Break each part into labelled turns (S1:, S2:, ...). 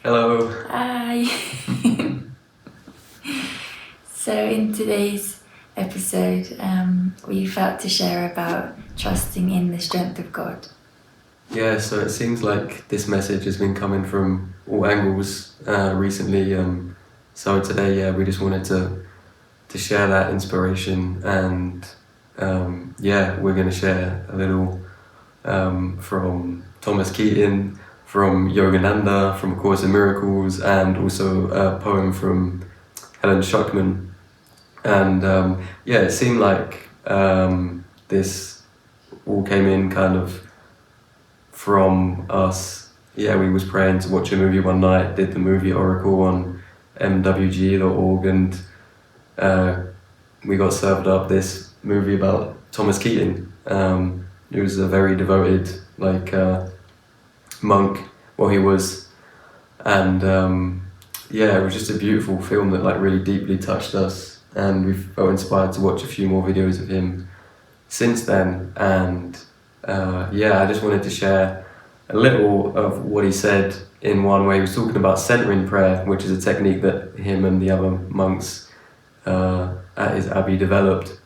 S1: Hello.
S2: Hi. So in today's episode, we felt to share about trusting in the strength of God.
S1: Yeah, so it seems like this message has been coming from all angles recently. So today, we just wanted to share that inspiration, and we're going to share a little from Thomas Keating, from Yogananda, from A Course in Miracles, and also a poem from Helen Schucman. And it seemed like this all came in kind of from us. Yeah, we was praying to watch a movie one night, did the movie Oracle on mwg.org, and we got served up this movie about Thomas Keating. He was a very devoted monk, well he was, and it was just a beautiful film that really deeply touched us, and we felt inspired to watch a few more videos of him since then. And I just wanted to share a little of what he said in one way. He was talking about centering prayer, which is a technique that him and the other monks at his abbey developed.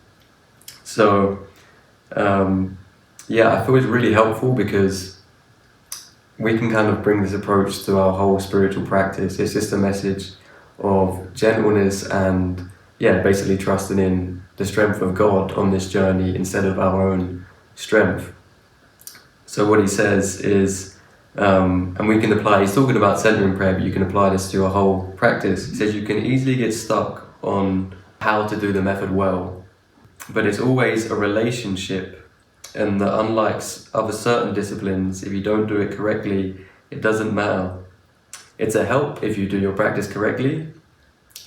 S1: So I thought it was really helpful because we can kind of bring this approach to our whole spiritual practice. It's just a message of gentleness and basically trusting in the strength of God on this journey instead of our own strength. So what he says is, and we can apply, he's talking about centering prayer, but you can apply this to your whole practice. He says you can easily get stuck on how to do the method well, but it's always a relationship, and that unlike other certain disciplines, if you don't do it correctly, it doesn't matter. It's a help if you do your practice correctly,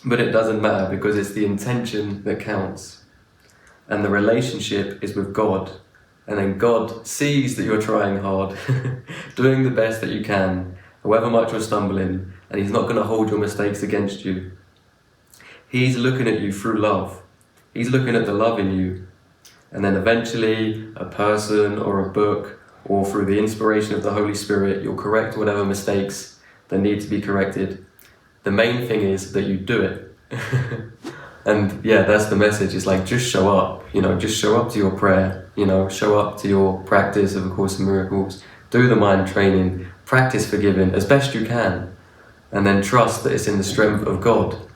S1: but it doesn't matter because it's the intention that counts. And the relationship is with God. And then God sees that you're trying hard, doing the best that you can, however much you're stumbling, and He's not going to hold your mistakes against you. He's looking at you through love. He's looking at the love in you. And then eventually, a person or a book, or through the inspiration of the Holy Spirit, you'll correct whatever mistakes that need to be corrected. The main thing is that you do it. And that's the message. It's like, just show up, just show up to your prayer, show up to your practice of A Course in Miracles, do the mind training, practice forgiving as best you can, and then trust that it's in the strength of God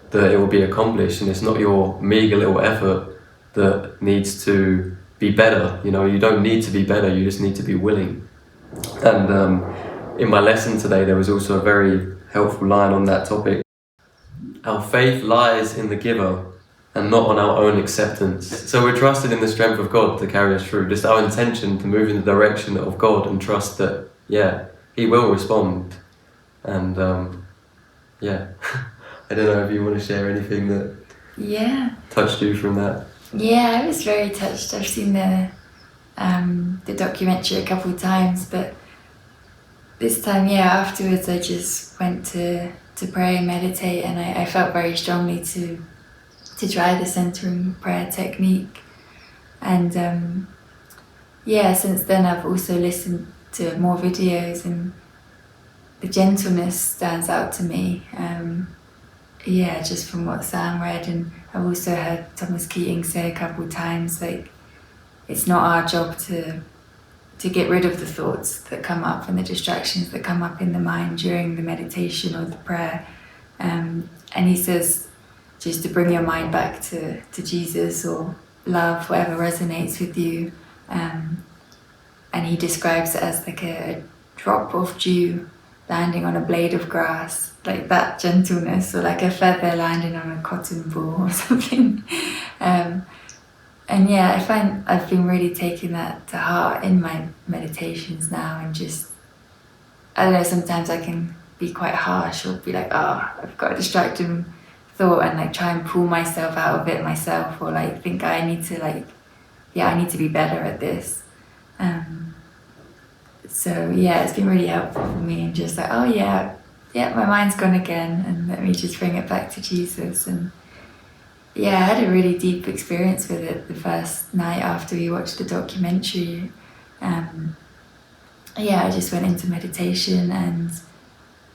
S1: that it will be accomplished, and it's not your meager little effort that needs to be better. You don't need to be better, you just need to be willing. And in my lesson today, there was also a very helpful line on that topic. Our faith lies in the giver and not on our own acceptance. So we're trusting in the strength of God to carry us through, just our intention to move in the direction of God and trust that, He will respond. And I don't know if you want to share anything that touched you from that.
S2: Yeah, I was very touched. I've seen the documentary a couple of times, but this time, afterwards I just went to pray and meditate, and I felt very strongly to try the centering prayer technique. And since then I've also listened to more videos, and the gentleness stands out to me. Just from what Sam read, and I've also heard Thomas Keating say a couple of times, like, it's not our job to get rid of the thoughts that come up and the distractions that come up in the mind during the meditation or the prayer. And he says just to bring your mind back to Jesus or love, whatever resonates with you. And he describes it as like a drop of dew landing on a blade of grass, like that gentleness, or like a feather landing on a cotton ball or something. I find I've been really taking that to heart in my meditations now, and just, I don't know, sometimes I can be quite harsh or be like, I've got a distracting thought, and like try and pull myself out of it myself, or like think I need to be better at this. It's been really helpful for me, and just like, my mind's gone again, and let me just bring it back to Jesus. And I had a really deep experience with it the first night after we watched the documentary. I just went into meditation, and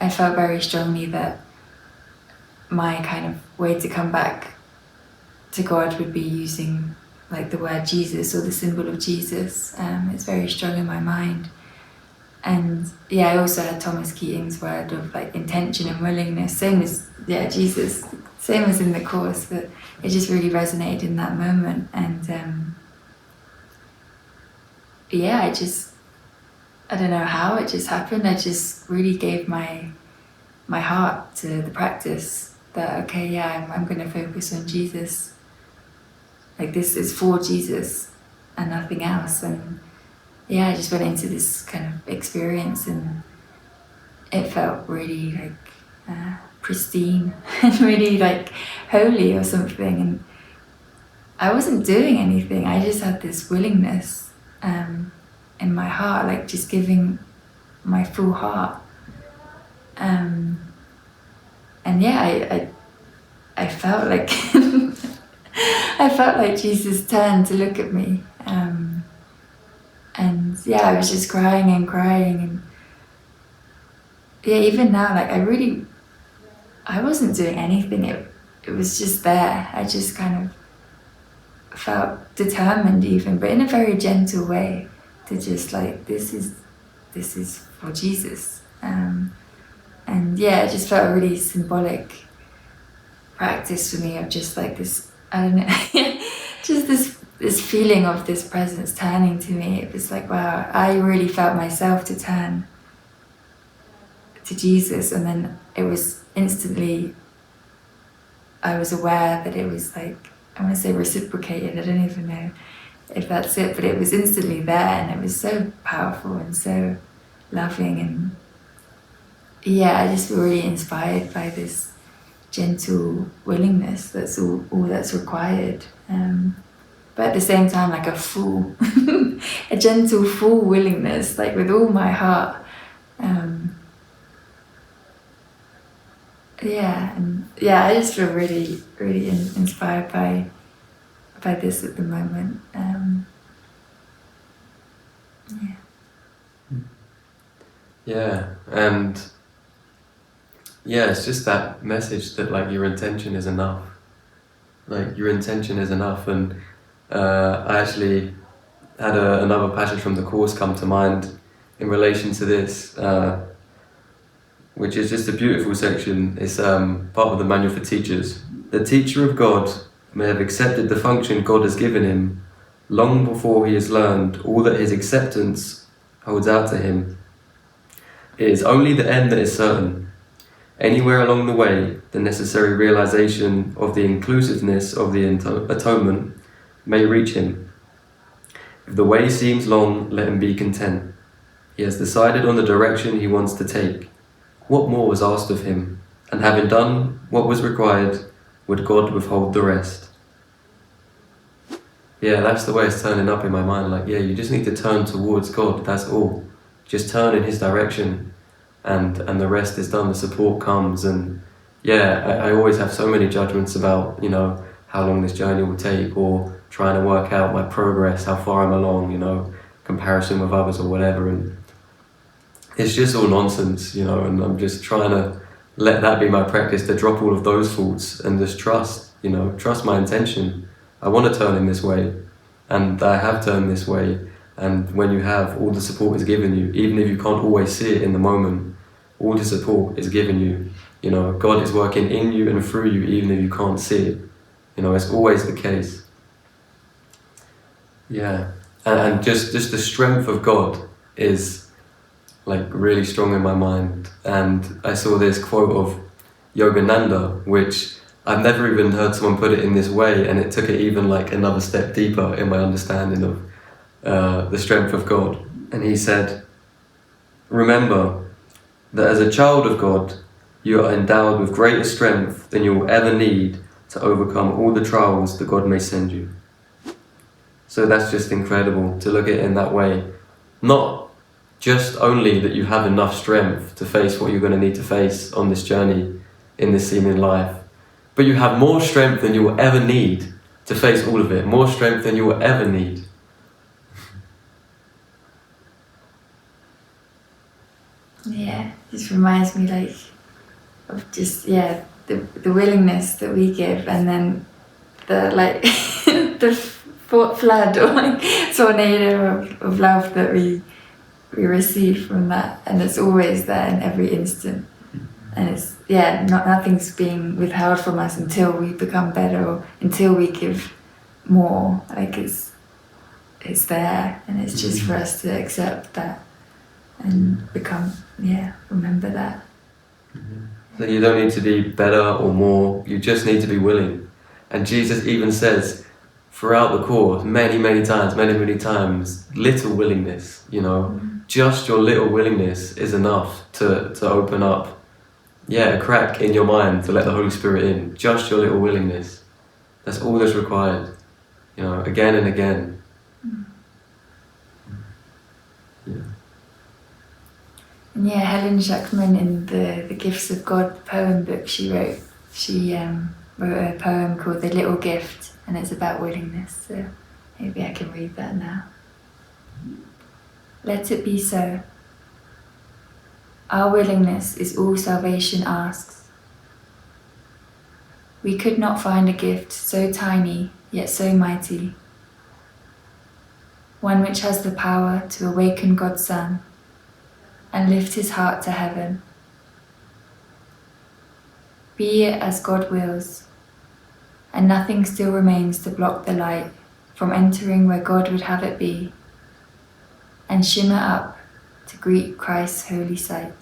S2: I felt very strongly that my kind of way to come back to God would be using like the word Jesus or the symbol of Jesus. It's very strong in my mind. And yeah, I also had Thomas Keating's word of like intention and willingness, same as Jesus, same as in the course, but it just really resonated in that moment. And I don't know how it just happened. I just really gave my heart to the practice that, okay, yeah, I'm going to focus on Jesus. Like this is for Jesus and nothing else. And yeah, I just went into this kind of experience and it felt really like pristine and really like holy or something. And I wasn't doing anything. I just had this willingness in my heart, like just giving my full heart. And yeah, I felt like I felt like Jesus turned to look at me. And yeah, I was just crying and yeah, even now, like I wasn't doing anything. It was just there. I just kind of felt determined even, but in a very gentle way to just like, this is for Jesus. And yeah, it just felt a really symbolic practice for me of just like this, I don't know, just this feeling of this presence turning to me. It was like, wow, I really felt myself to turn to Jesus, and then it was instantly, I was aware that it was like, I want to say reciprocated, I don't even know if that's it, but it was instantly there, and it was so powerful and so loving. And yeah, I just feel really inspired by this gentle willingness. That's all that's required. But at the same time, like a full, a gentle, full willingness, like with all my heart. I just feel really, really inspired by this at the moment.
S1: Yeah, and yeah, it's just that message that like your intention is enough. Like your intention is enough. And I actually had another passage from the course come to mind in relation to this, which is just a beautiful section. It's part of the Manual for Teachers. The teacher of God may have accepted the function God has given him long before he has learned all that his acceptance holds out to him. It is only the end that is certain. Anywhere along the way, the necessary realization of the inclusiveness of the atonement may reach him. If the way seems long, let him be content. He has decided on the direction he wants to take. What more was asked of him? And having done what was required, would God withhold the rest? Yeah, that's the way it's turning up in my mind. Like, yeah, you just need to turn towards God, that's all. Just turn in his direction, and the rest is done, the support comes. And yeah, I always have so many judgments about, you know, how long this journey will take, or trying to work out my progress, how far I'm along, you know, comparison with others or whatever. And it's just all nonsense, you know, and I'm just trying to let that be my practice, to drop all of those thoughts and just trust, you know, trust my intention. I want to turn in this way, and I have turned this way. And when you have, all the support is given you, even if you can't always see it in the moment, all the support is given you. You know, God is working in you and through you, even if you can't see it. You know, it's always the case. Yeah, and just the strength of God is like really strong in my mind. And I saw this quote of Yogananda, which I've never even heard someone put it in this way, and it took it even like another step deeper in my understanding of the strength of God. And he said, remember that as a child of God, you are endowed with greater strength than you will ever need to overcome all the trials that God may send you. So that's just incredible to look at it in that way. Not just only that you have enough strength to face what you're going to need to face on this journey in this seeming life, but you have more strength than you will ever need to face all of it. More strength than you will ever need.
S2: Yeah. just reminds me like of just the willingness that we give, and then the like the flood or like tornado of love that we receive from that, and it's always there in every instant, and it's nothing's being withheld from us until we become better or until we give more. Like it's there, and it's just for us to accept that and become remember that.
S1: So you don't need to be better or more, you just need to be willing. And Jesus even says throughout the course many times, little willingness, just your little willingness is enough to open up a crack in your mind to let the Holy Spirit in. Just your little willingness, that's all that's required, again and again.
S2: And Helen Schucman, in the Gifts of God poem book she wrote a poem called The Little Gift, and it's about willingness, so maybe I can read that now. Let it be so. Our willingness is all salvation asks. We could not find a gift so tiny yet so mighty, one which has the power to awaken God's Son and lift his heart to heaven. Be it as God wills, and nothing still remains to block the light from entering where God would have it be, and shimmer up to greet Christ's holy sight.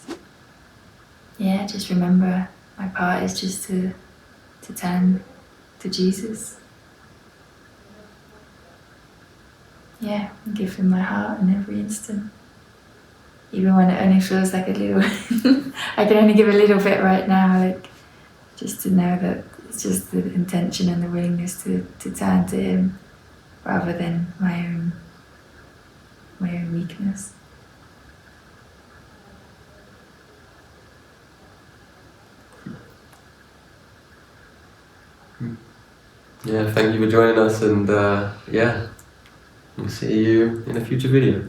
S2: Just remember, my part is just to turn to Jesus. And give him my heart in every instant. Even when it only feels like a little, I can only give a little bit right now, like just to know that it's just the intention and the willingness to turn to him rather than my own weakness.
S1: Thank you for joining us, and we'll see you in a future video.